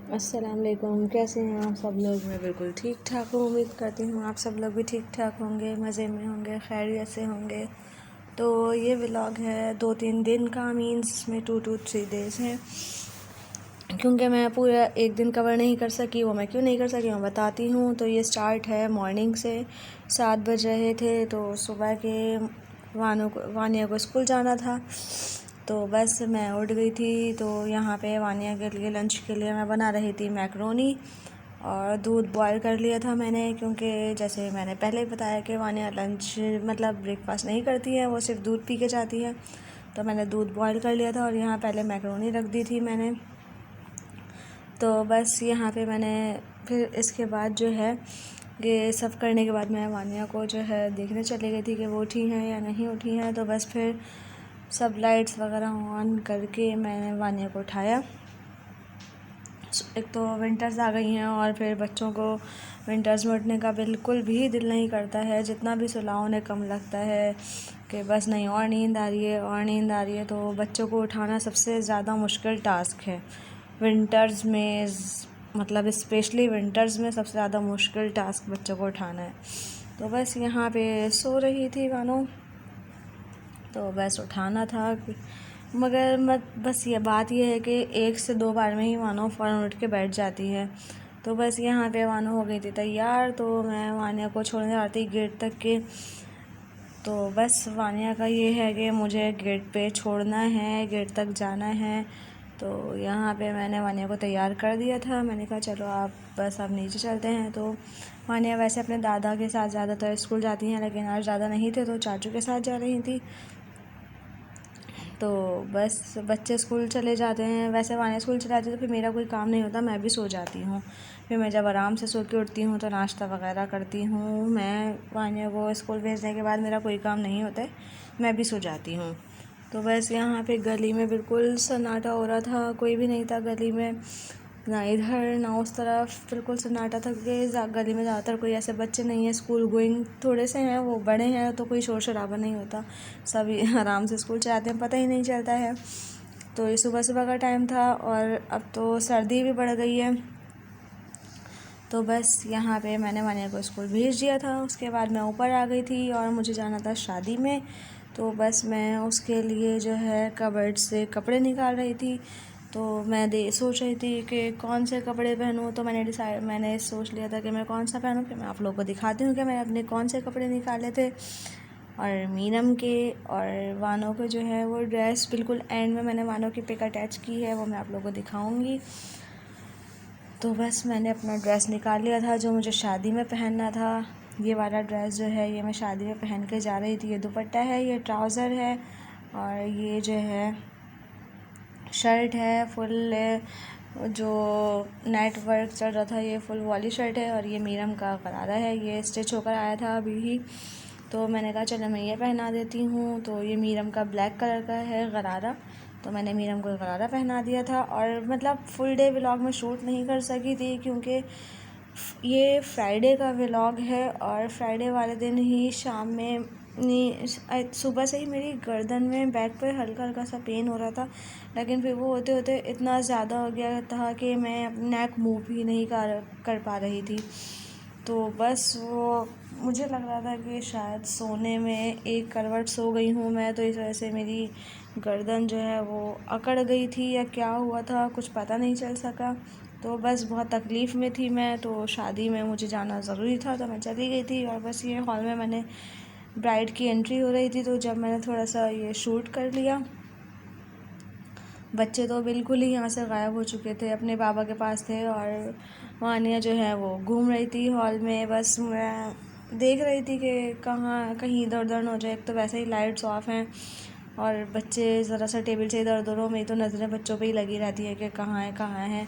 अस्सलाम वालेकुम। कैसे हैं आप सब लोग? मैं बिल्कुल ठीक ठाक हूँ। उम्मीद करती हूँ आप सब लोग भी ठीक ठाक होंगे, मज़े में होंगे, खैरियत से होंगे। तो ये व्लॉग है 2-3 दिन का, मीन्स में 2 to 3 डेज़ हैं, क्योंकि मैं पूरा एक दिन कवर नहीं कर सकी। वो मैं क्यों नहीं कर सकी मैं बताती हूँ। तो ये स्टार्ट है मॉर्निंग से। 7 बज रहे थे तो सुबह के वानिया को स्कूल जाना था, तो बस मैं उठ गई थी। तो यहाँ पे वानिया के लिए लंच के लिए मैं बना रही थी मैक्रोनी, और दूध बॉयल कर लिया था मैंने, क्योंकि जैसे मैंने पहले ही बताया कि वानिया लंच मतलब ब्रेकफास्ट नहीं करती है, वो सिर्फ दूध पी के जाती है। तो मैंने दूध बॉयल कर लिया था और यहाँ पहले मैक्रोनी रख दी थी मैंने। तो बस यहाँ पे मैंने फिर इसके बाद जो है ये सब करने के बाद मैं वानिया को जो है देखने चली गई थी कि वो उठी हैं या नहीं उठी हैं। तो बस फिर सब लाइट्स वगैरह ऑन करके मैंने वानिया को उठाया। एक तो विंटर्स आ गई हैं और फिर बच्चों को विंटर्स में उठने का बिल्कुल भी दिल नहीं करता है, जितना भी सुलाओ उन्हें कम लगता है कि बस नहीं, और नींद आ रही है और नींद आ रही है। तो बच्चों को उठाना सबसे ज़्यादा मुश्किल टास्क है विंटर्स में, मतलब स्पेशली विंटर्स में सबसे ज़्यादा मुश्किल टास्क बच्चों को उठाना है। तो बस यहाँ पे सो रही थी वानो, तो बस उठाना था, मगर बस ये बात ये है कि 1 से 2 बार में ही वानो फ़ौरन उठ के बैठ जाती है। तो बस यहाँ पे वानो हो गई थी तैयार, तो मैं वानिया को छोड़ने जाती गेट तक के। तो बस वानिया का ये है कि मुझे गेट पे छोड़ना है, गेट तक जाना है। तो यहाँ पे मैंने वानिया को तैयार कर दिया था। मैंने कहा चलो आप बस आप नीचे चलते हैं। तो वानिया वैसे अपने दादा के साथ ज़्यादातर स्कूल जाती हैं, लेकिन आज दादा नहीं थे तो चाचू के साथ जा रही थी। तो बस बच्चे स्कूल चले जाते हैं, वैसे वानिया स्कूल चले जाती है तो फिर मेरा कोई काम नहीं होता, मैं भी सो जाती हूँ। फिर मैं जब आराम से सो के उठती हूँ तो नाश्ता वगैरह करती हूँ। मैं वानिया को स्कूल भेजने के बाद मेरा कोई काम नहीं होता है, मैं भी सो जाती हूँ। तो बस यहाँ पे गली में बिल्कुल सन्नाटा हो रहा था, कोई भी नहीं था गली में, ना इधर ना उस तरफ, बिल्कुल सन्नाटा था कि गली में ज़्यादातर कोई ऐसे बच्चे नहीं हैं, स्कूल गोइंग थोड़े से हैं, वो बड़े हैं तो कोई शोर शराबा नहीं होता, सभी आराम से स्कूल चलाते हैं, पता ही नहीं चलता है। तो ये सुबह सुबह का टाइम था और अब तो सर्दी भी बढ़ गई है। तो बस यहाँ पे मैंने वानिया को स्कूल भेज दिया था। उसके बाद मैं ऊपर आ गई थी और मुझे जाना था शादी में। तो बस मैं उसके लिए जो है कबर्ड से कपड़े निकाल रही थी। तो मैं सोच रही थी कि कौन से कपड़े पहनूँ, तो मैंने सोच लिया था कि मैं कौन सा पहनूँ। फिर मैं आप लोगों को दिखाती हूँ कि मैंने अपने कौन से कपड़े निकाले थे। और मीनम के और वानों के जो है वो ड्रेस बिल्कुल एंड में मैंने वानों की पिक अटैच की है, वो मैं आप लोगों को दिखाऊँगी। तो बस मैंने अपना ड्रेस निकाल लिया था जो मुझे शादी में पहनना था। ये वाला ड्रेस जो है ये मैं शादी में पहन के जा रही थी। ये दुपट्टा है, ये ट्राउज़र है और ये जो है शर्ट है फुल, जो नेट वर्क चल रहा था ये फुल वाली शर्ट है। और ये मीरम का गरारा है, ये स्टिच होकर आया था अभी ही। तो मैंने कहा चलो मैं ये पहना देती हूँ। तो ये मीरम का ब्लैक कलर का है गरारा, तो मैंने मीरम को गरारा पहना दिया था। और मतलब फुल डे व्लॉग में शूट नहीं कर सकी थी क्योंकि ये फ्राइडे का व्लॉग है और फ्राइडे वाले दिन ही शाम में सुबह से ही मेरी गर्दन में बैक पे हल्का हल्का सा पेन हो रहा था, लेकिन फिर वो होते होते इतना ज़्यादा हो गया था कि मैं अपनी नेक मूव भी नहीं कर पा रही थी। तो बस वो मुझे लग रहा था कि शायद सोने में एक करवट सो गई हूँ मैं, तो इस वजह से मेरी गर्दन जो है वो अकड़ गई थी या क्या हुआ था कुछ पता नहीं चल सका। तो बस बहुत तकलीफ़ में थी मैं। तो शादी में मुझे जाना ज़रूरी था तो मैं चली गई थी। और बस ये हॉल में मैंने ब्राइड की एंट्री हो रही थी, तो जब मैंने थोड़ा सा ये शूट कर लिया, बच्चे तो बिल्कुल ही यहाँ से गायब हो चुके थे, अपने बाबा के पास थे। और वानिया जो है वो घूम रही थी हॉल में, बस मैं देख रही थी कि कहाँ कहीं इधर उधर न हो जाए। एक तो वैसे ही लाइट्स ऑफ हैं और बच्चे ज़रा सा टेबल से इधर उधर हो, मेरी तो नज़रें बच्चों पे ही लगी रहती है कि कहाँ है कहाँ है।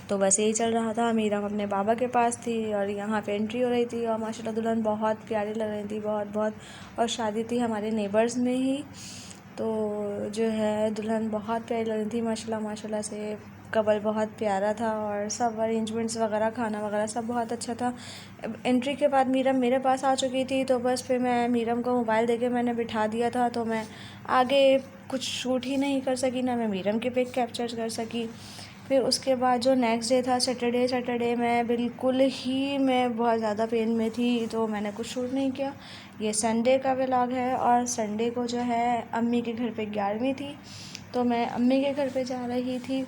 तो बस यही चल रहा था। मीरम अपने बाबा के पास थी और यहाँ पे एंट्री हो रही थी और माशाल्लाह दुल्हन बहुत प्यारी लग रही थी, बहुत बहुत। और शादी थी हमारे नेबर्स में ही, तो जो है दुल्हन बहुत प्यारी लग रही थी माशाल्लाह माशाल्लाह से। कपल बहुत प्यारा था और सब अरेंजमेंट्स वगैरह खाना वगैरह सब बहुत अच्छा था। एंट्री के बाद मीरम मेरे पास आ चुकी थी, तो बस फिर मैं मीरम को मोबाइल देके मैंने बिठा दिया था। तो मैं आगे कुछ शूट ही नहीं कर सकी, ना मैं मीरम की पिक कैप्चर कर सकी। फिर उसके बाद जो नेक्स्ट डे था सैटरडे मैं बिल्कुल ही मैं बहुत ज़्यादा पेन में थी, तो मैंने कुछ शूट नहीं किया। ये संडे का व्लॉग है और संडे को जो है अम्मी के घर पे 11वीं थी, तो मैं अम्मी के घर पे जा रही थी।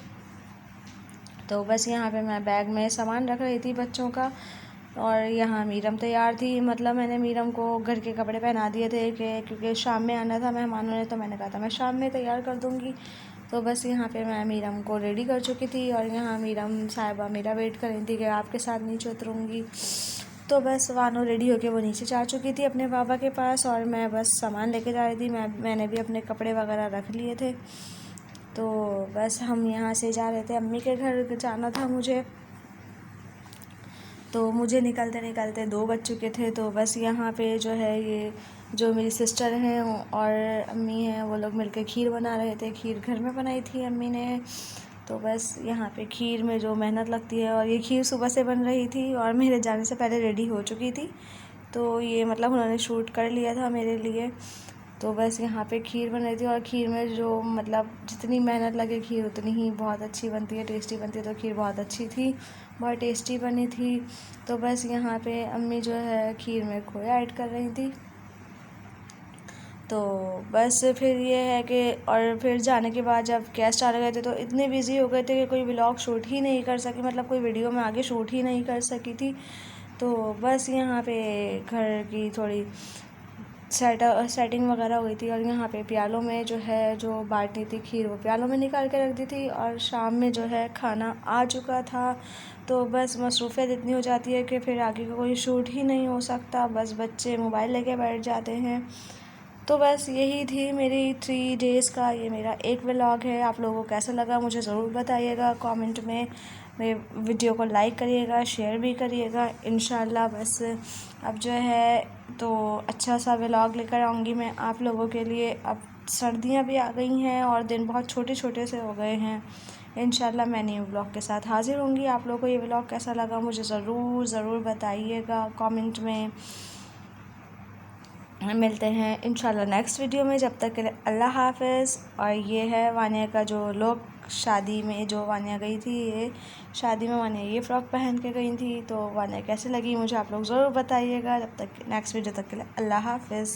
तो बस यहाँ पे मैं बैग में सामान रख रही थी बच्चों का, और यहाँ मीरम तैयार थी। मतलब मैंने मीरम को घर के कपड़े पहना दिए थे कि क्योंकि शाम में आना था मेहमानों ने, तो मैंने कहा था मैं शाम में तैयार कर दूँगी। तो बस यहाँ पे मैं मीरम को रेडी कर चुकी थी, और यहाँ मीरम साहिबा मेरा वेट कर रही थी कि आपके साथ नीचे उतरूँगी। तो बस वानो रेडी होके वो नीचे जा चुकी थी अपने पापा के पास, और मैं बस सामान लेके जा रही थी। मैंने भी अपने कपड़े वगैरह रख लिए थे। तो बस हम यहाँ से जा रहे थे, अम्मी के घर जाना था मुझे। तो मुझे निकलते निकलते 2 बज चुके थे। तो बस यहाँ पे जो है ये जो मेरी सिस्टर हैं और अम्मी हैं, वो लोग मिलकर खीर बना रहे थे। खीर घर में बनाई थी अम्मी ने। तो बस यहाँ पे खीर में जो मेहनत लगती है, और ये खीर सुबह से बन रही थी और मेरे जाने से पहले रेडी हो चुकी थी। तो ये मतलब उन्होंने शूट कर लिया था मेरे लिए। तो बस यहाँ पे खीर बन रही थी, और खीर में जो मतलब जितनी मेहनत लगे खीर उतनी ही बहुत अच्छी बनती है, टेस्टी बनती है। तो खीर बहुत अच्छी थी, बहुत टेस्टी बनी थी। तो बस यहाँ पे अम्मी जो है खीर में खोया ऐड कर रही थी। तो बस फिर ये है कि और फिर जाने के बाद जब गेस्ट आ गए थे तो इतने बिज़ी हो गए थे कि कोई व्लॉग शूट ही नहीं कर सकी, मतलब कोई वीडियो में आगे शूट ही नहीं कर सकी थी। तो बस यहाँ पे घर की थोड़ी सेटिंग वगैरह हुई थी, और यहाँ पे प्यालों में जो है जो बाटी थी खीर, वो प्यालों में निकाल के रख दी थी। और शाम में जो है खाना आ चुका था। तो बस मसरूफ़ियत इतनी हो जाती है कि फिर आगे का कोई शूट ही नहीं हो सकता, बस बच्चे मोबाइल लेके बैठ जाते हैं। तो बस यही थी मेरी 3 डेज़ का ये मेरा एक व्लॉग है। आप लोगों को कैसा लगा मुझे ज़रूर बताइएगा कमेंट में। मेरे वीडियो को लाइक करिएगा, शेयर भी करिएगा। इंशाल्लाह बस अब जो है तो अच्छा सा व्लॉग लेकर आऊँगी मैं आप लोगों के लिए। अब सर्दियाँ भी आ गई हैं और दिन बहुत छोटे छोटे से हो गए हैं। इंशाल्लाह मैं न्यू व्लॉग के साथ हाज़िर होंगी। आप लोगों को ये व्लॉग कैसा लगा मुझे ज़रूर बताइएगा कमेंट में। मिलते हैं इंशाल्लाह नेक्स्ट वीडियो में। जब तक के लिए अल्लाह हाफ़िज़। और ये है वानिया का जो लुक, शादी में जो वानिया गई थी, ये शादी में वानिया ये फ़्रॉक पहन के गई थी। तो वानिया कैसे लगी मुझे आप लोग ज़रूर बताइएगा। जब तक नेक्स्ट वीडियो तक के लिए अल्लाह हाफ़िज़।